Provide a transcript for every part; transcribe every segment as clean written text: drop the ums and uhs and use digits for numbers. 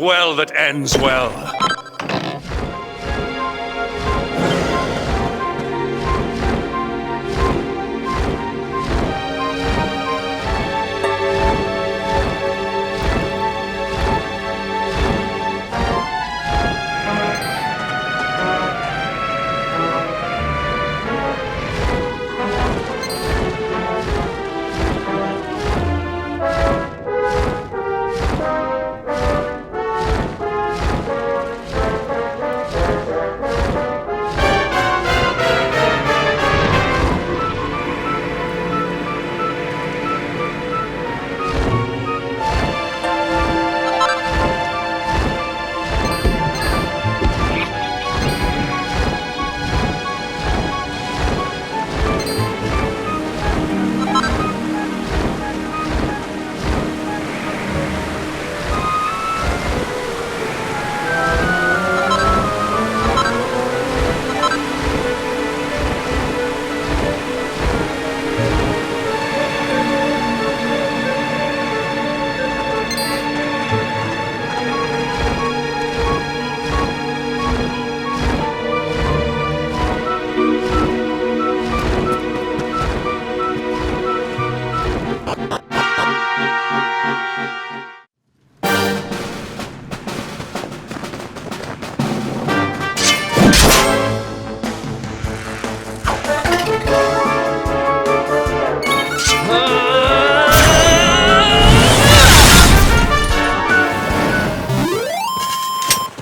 well that ends well.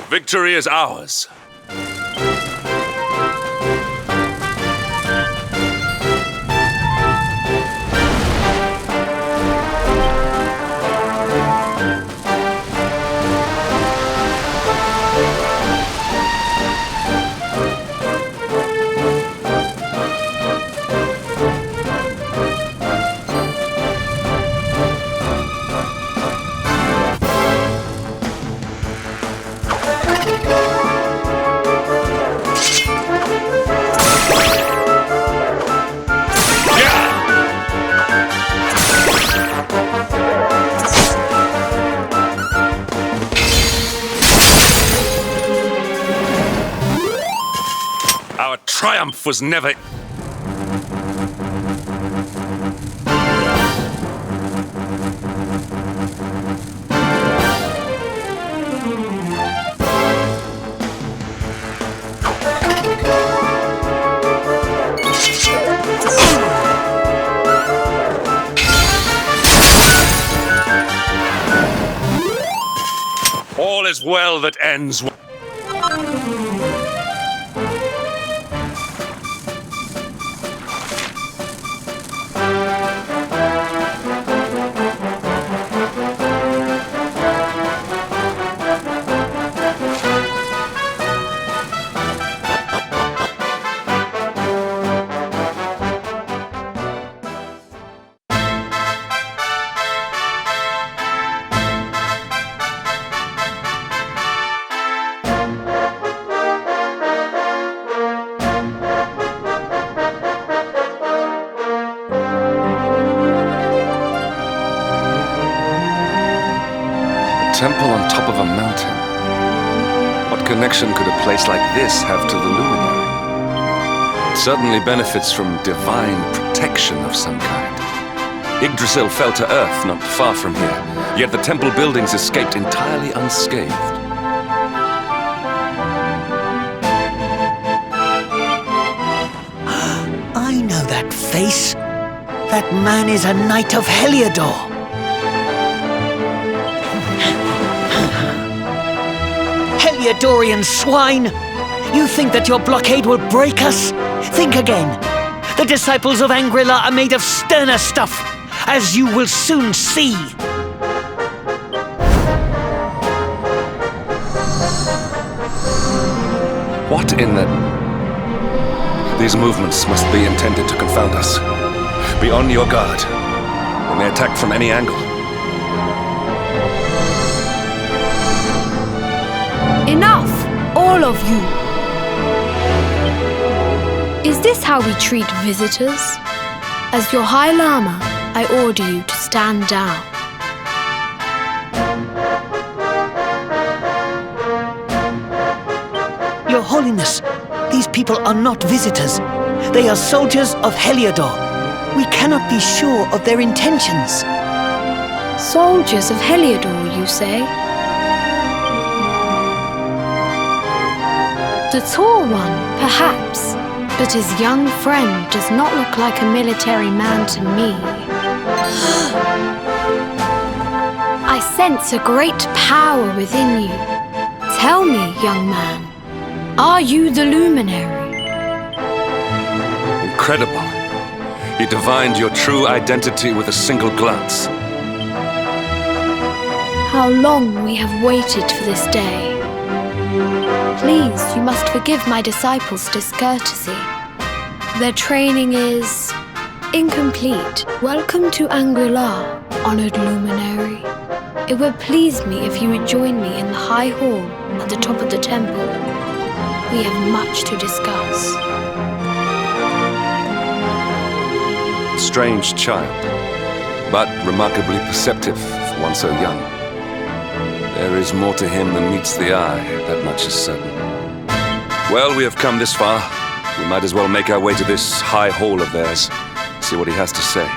Victory is ours. Our triumph was never... All is well that ends well. Temple on top of a mountain. What connection could a place like this have to the luminary? It certainly benefits from divine protection of some kind. Yggdrasil fell to earth not far from here, yet the temple buildings escaped entirely unscathed. I know that face. That man is a knight of Heliodor. Heliodorian swine! You think that your blockade will break us? Think again. The disciples of Angri are made of sterner stuff, as you will soon see. What in the... These movements must be intended to confound us. Be on your guard. They may attack from any angle. Enough, all of you. Is this how we treat visitors? As your High Lama, I order you to stand down. Your Holiness, these people are not visitors. They are soldiers of Heliodor. We cannot be sure of their intentions. Soldiers of Heliodor, you say? The tall one, perhaps, but his young friend does not look like a military man to me. I sense a great power within you. Tell me, young man, are you the luminary? Incredible. You divined your true identity with a single glance. How long we have waited for this day. Please, you must forgive my disciples' discourtesy. Their training is incomplete. Welcome to Angri, honored luminary. It would please me if you would join me in the high hall at the top of the temple. We have much to discuss. Strange child, but remarkably perceptive for one so young. There is more to him than meets the eye, that much is certain. Well, we have come this far. We might as well make our way to this high hall of theirs, see what he has to say.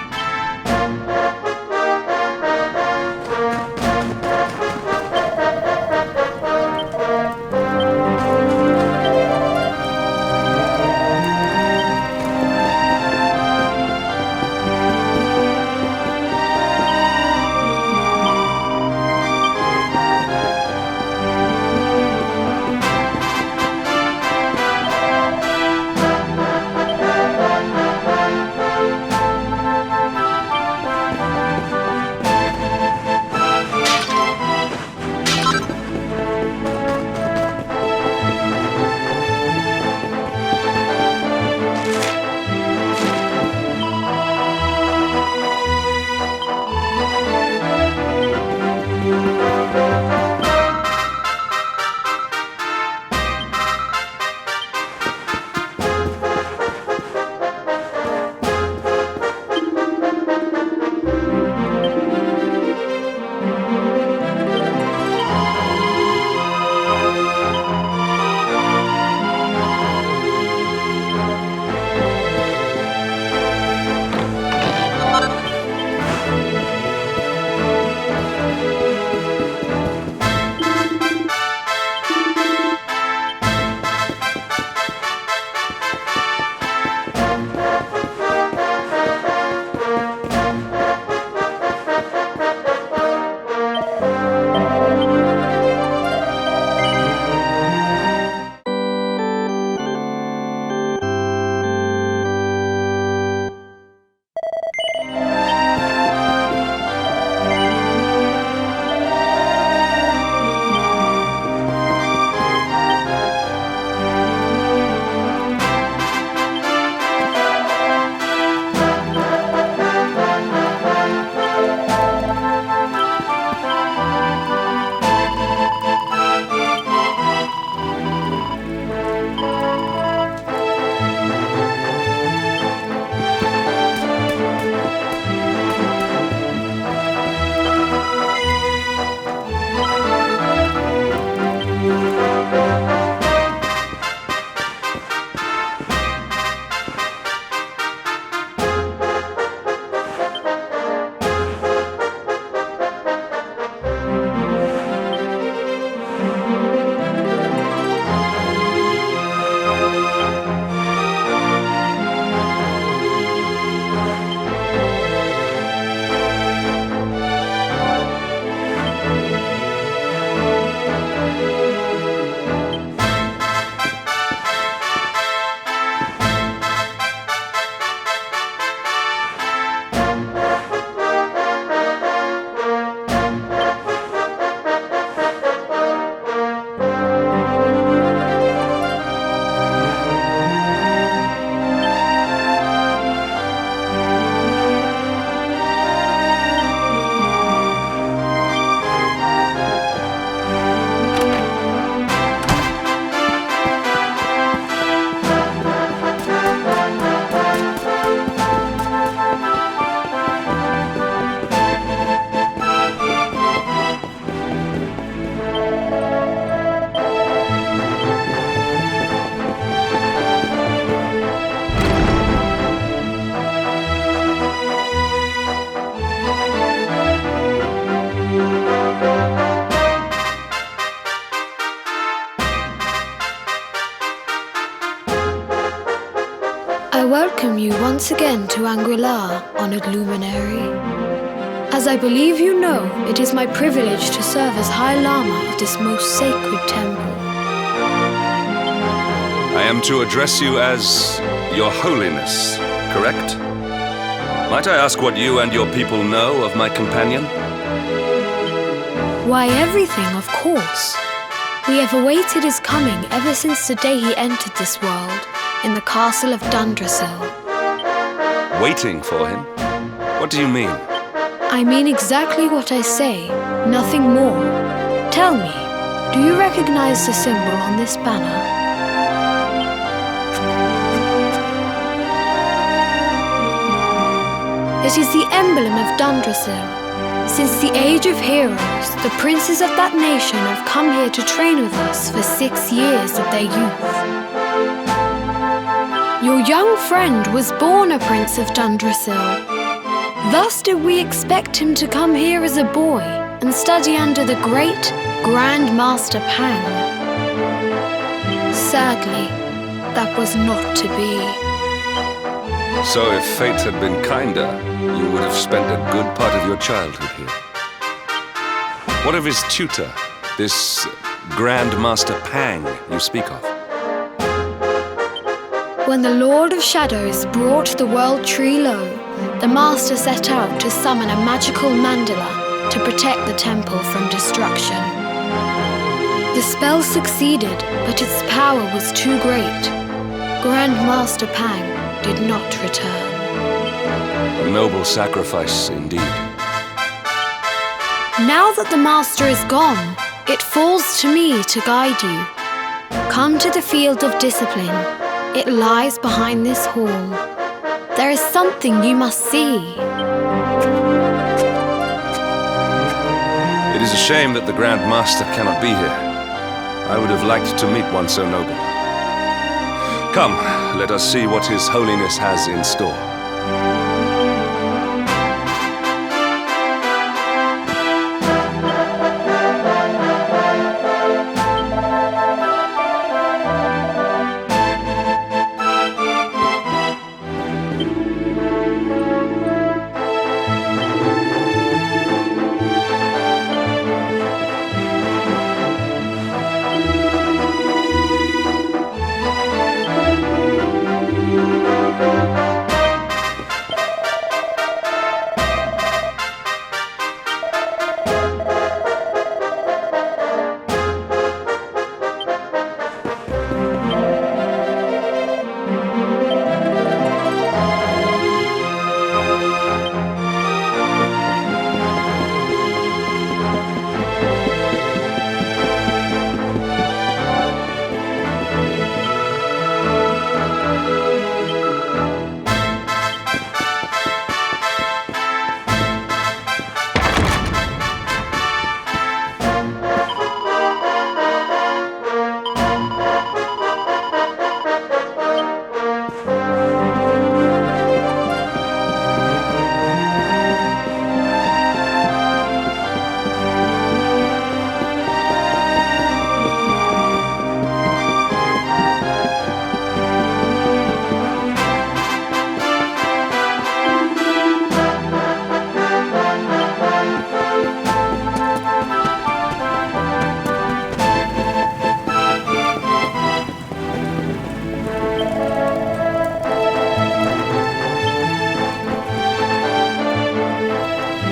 I welcome you once again to Angri, honored luminary. As I believe you know, it is my privilege to serve as High Lama of this most sacred temple. I am to address you as Your Holiness, correct? Might I ask what you and your people know of my companion? Why, everything, of course. We have awaited his coming ever since the day he entered this world, in the castle of Dundrasil. Waiting for him? What do you mean? I mean exactly what I say, nothing more. Tell me, do you recognize the symbol on this banner? It is the emblem of Dundrasil. Since the age of heroes, the princes of that nation have come here to train with us for 6 years of their youth. Your young friend was born a prince of Dundrasil. Thus did we expect him to come here as a boy and study under the great Grand Master Pang. Sadly, that was not to be. So if fate had been kinder, you would have spent a good part of your childhood here. What of his tutor, this Grand Master Pang you speak of? When the Lord of Shadows brought the world tree low, the Master set out to summon a magical mandala to protect the temple from destruction. The spell succeeded, but its power was too great. Grand Master Pang did not return. A noble sacrifice indeed. Now that the Master is gone, it falls to me to guide you. Come to the field of discipline. It lies behind this hall. There is something you must see. It is a shame that the Grand Master cannot be here. I would have liked to meet one so noble. Come, let us see what His Holiness has in store.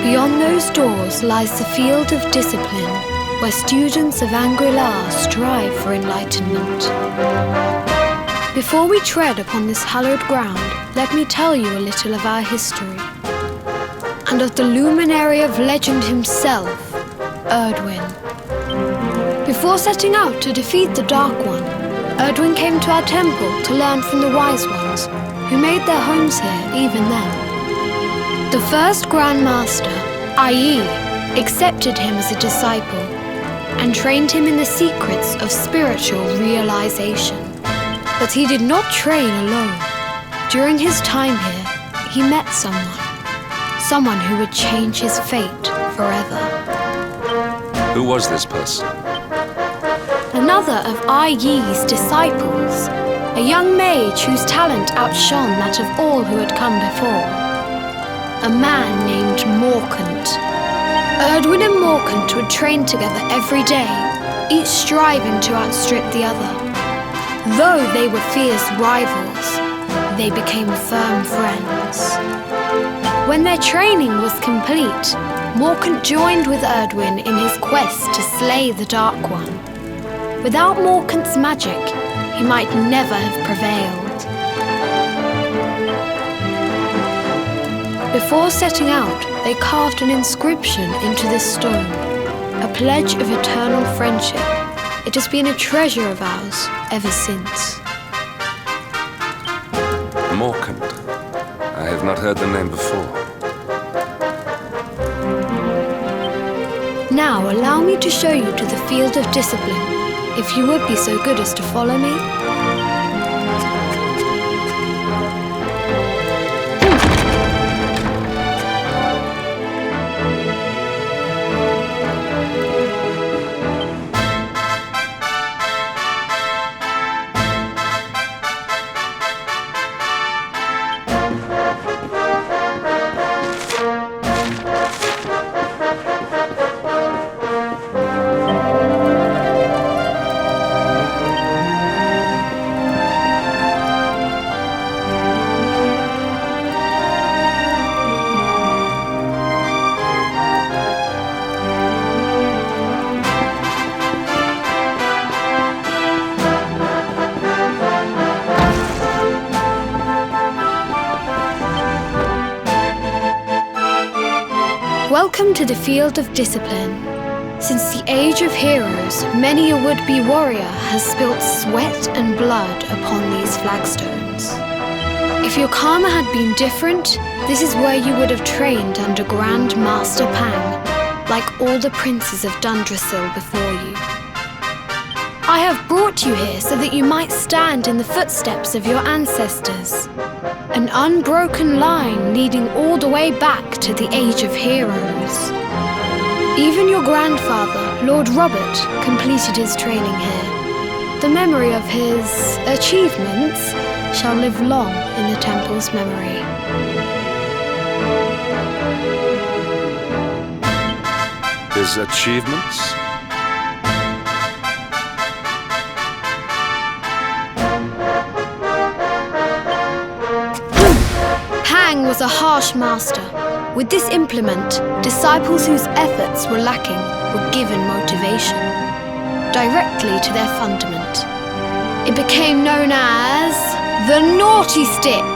Beyond those doors lies the field of discipline, where students of Angri strive for enlightenment. Before we tread upon this hallowed ground, let me tell you a little of our history, and of the luminary of legend himself, Erdwin. Before setting out to defeat the Dark One, Erdwin came to our temple to learn from the Wise Ones, who made their homes here even then. The first Grand Master, i.e., accepted him as a disciple and trained him in the secrets of spiritual realization. But he did not train alone. During his time here, he met someone who would change his fate forever. Who was this person? Another of I Yi's disciples, a young mage whose talent outshone that of all who had come before. A man named Morkant. Erdwin and Morkant would train together every day, each striving to outstrip the other. Though they were fierce rivals, they became firm friends. When their training was complete, Morkant joined with Erdwin in his quest to slay the Dark One. Without Morkant's magic, he might never have prevailed. Before setting out, they carved an inscription into this stone, a pledge of eternal friendship. It has been a treasure of ours ever since. Morkant. I have not heard the name before. Now allow me to show you to the field of discipline, if you would be so good as to follow me. Welcome to the field of discipline. Since the age of heroes, many a would-be warrior has spilt sweat and blood upon these flagstones. If your karma had been different, this is where you would have trained under Grand Master Pang, like all the princes of Dundrasil before you. I have brought you here so that you might stand in the footsteps of your ancestors. An unbroken line leading all the way back to the Age of Heroes. Even your grandfather, Lord Robert, completed his training here. The memory of his achievements shall live long in the temple's memory. His achievements? Pang was a harsh master. With this implement, disciples whose efforts were lacking were given motivation, directly to their fundament. It became known as the Naughty Stick.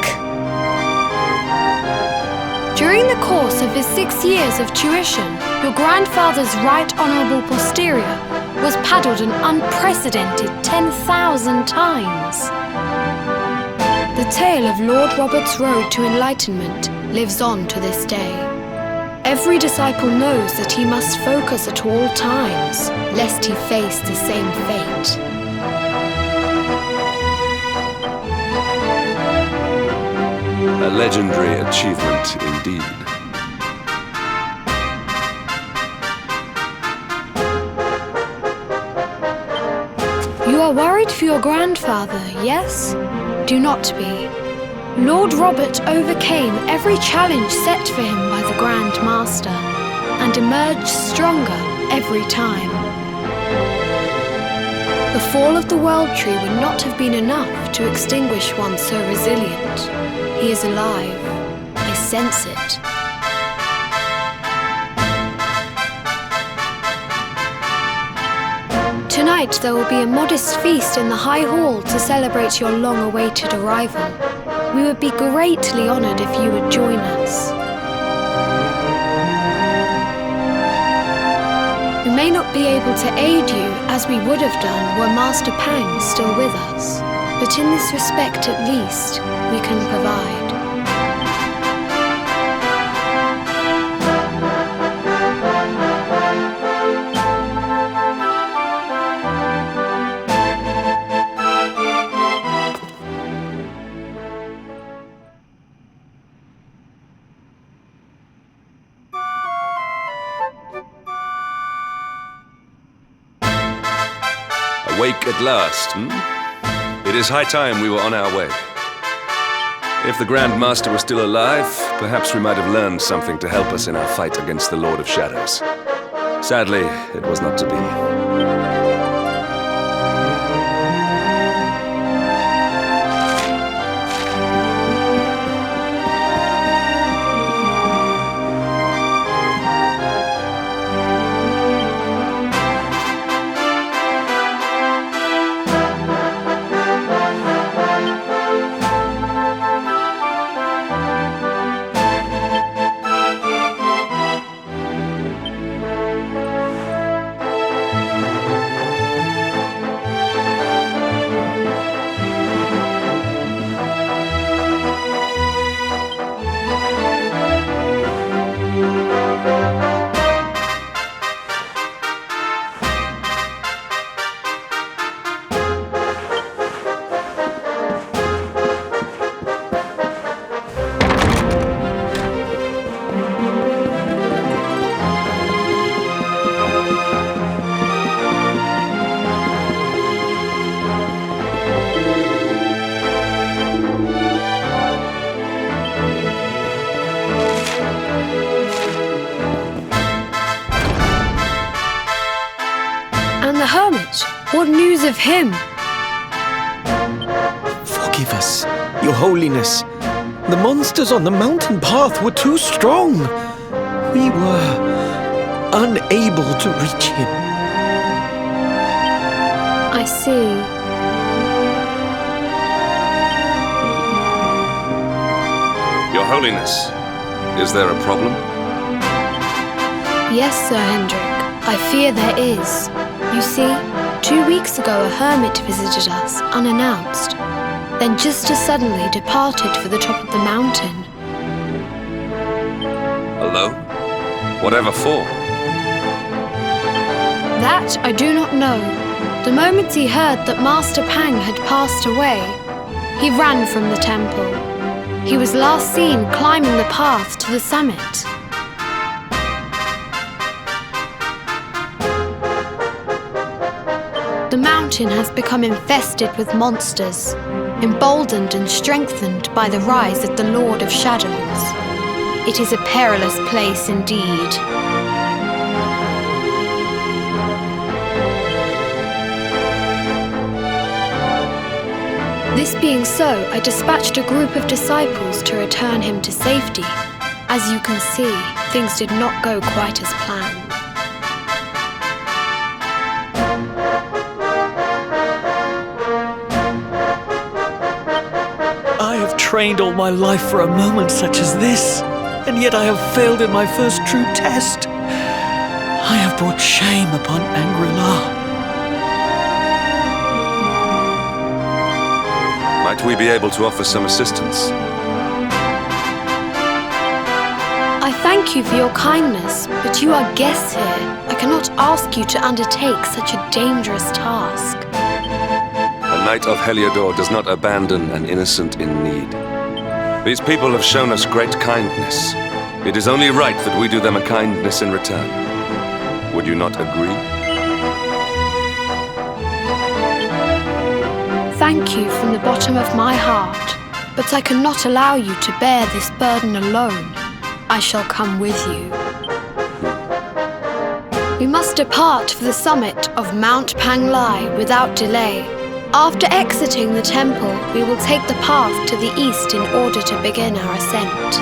During the course of his 6 years of tuition, your grandfather's right honourable posterior was paddled an unprecedented 10,000 times. The tale of Lord Robert's road to enlightenment lives on to this day. Every disciple knows that he must focus at all times, lest he face the same fate. A legendary achievement indeed. You are worried for your grandfather, yes? Do not be. Lord Robert overcame every challenge set for him by the Grand Master and emerged stronger every time. The fall of the World Tree would not have been enough to extinguish one so resilient. He is alive. I sense it. Tonight there will be a modest feast in the High Hall to celebrate your long-awaited arrival. We would be greatly honoured if you would join us. We may not be able to aid you as we would have done were Master Pang still with us, but in this respect at least, we can provide. Awake at last, hmm? It is high time we were on our way. If the Grand Master were still alive, perhaps we might have learned something to help us in our fight against the Lord of Shadows. Sadly, it was not to be. The hermit? What news of him? Forgive us, Your Holiness. The monsters on the mountain path were too strong. We were unable to reach him. I see. Your Holiness, is there a problem? Yes, Sir Hendrik. I fear there is. You see, 2 weeks ago a hermit visited us, unannounced, then just as suddenly departed for the top of the mountain. Alone? Whatever for? That I do not know. The moment he heard that Master Pang had passed away, he ran from the temple. He was last seen climbing the path to the summit. The mountain has become infested with monsters, emboldened and strengthened by the rise of the Lord of Shadows. It is a perilous place indeed. This being so, I dispatched a group of disciples to return him to safety. As you can see, things did not go quite as planned. I have trained all my life for a moment such as this, and yet I have failed in my first true test. I have brought shame upon Angri. Might we be able to offer some assistance? I thank you for your kindness, but you are guests here. I cannot ask you to undertake such a dangerous task. A knight of Heliodor does not abandon an innocent in need. These people have shown us great kindness. It is only right that we do them a kindness in return. Would you not agree? Thank you from the bottom of my heart, but I cannot allow you to bear this burden alone. I shall come with you. We must depart for the summit of Mount Panglai without delay. After exiting the temple, we will take the path to the east in order to begin our ascent.